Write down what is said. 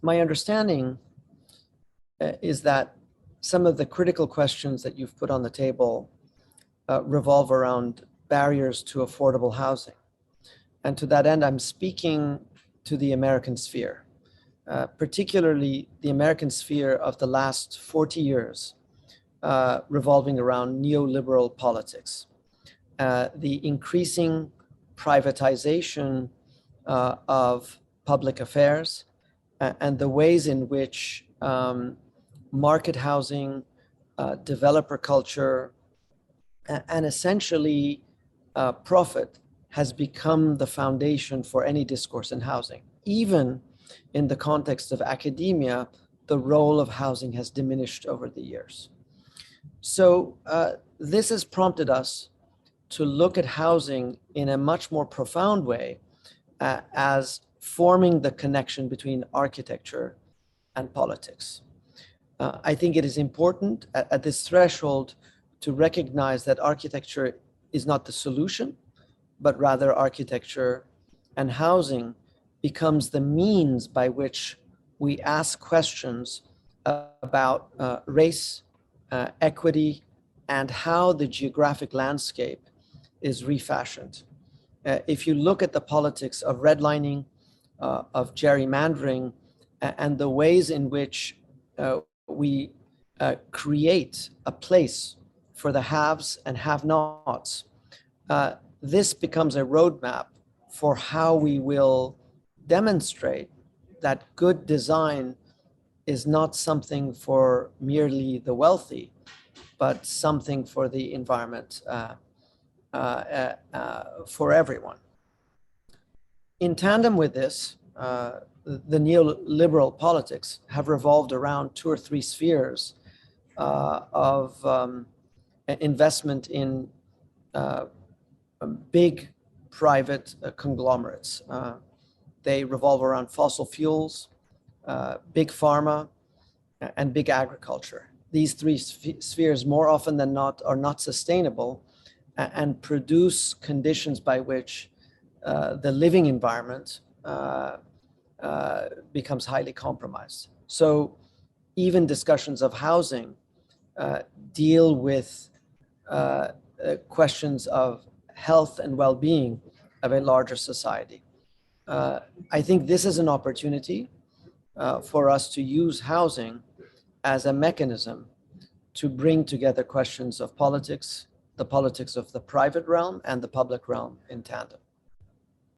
my understanding is that some of the critical questions that you've put on the table revolve around barriers to affordable housing. And to that end, I'm speaking to the American sphere, particularly the American sphere of the last 40 years, revolving around neoliberal politics. The increasing privatization of public affairs and the ways in which market housing, developer culture, and essentially profit has become the foundation for any discourse in housing. Even in the context of academia, the role of housing has diminished over the years. So this has prompted us to look at housing in a much more profound way as forming the connection between architecture and politics. I think it is important at this threshold to recognize that architecture is not the solution, but rather architecture and housing becomes the means by which we ask questions about race, equity, and how the geographic landscape is refashioned. If you look at the politics of redlining, of gerrymandering, and the ways in which we create a place for the haves and have-nots, this becomes a roadmap for how we will demonstrate that good design is not something for merely the wealthy, but something for the environment, for everyone. In tandem with this, the neoliberal politics have revolved around two or three spheres of investment in big private conglomerates. They revolve around fossil fuels, big pharma, and big agriculture. These three spheres, more often than not, are not sustainable and produce conditions by which the living environment becomes highly compromised. So even discussions of housing deal with questions of health and well-being of a larger society. I think this is an opportunity for us to use housing as a mechanism to bring together questions of politics, the politics of the private realm and the public realm in tandem.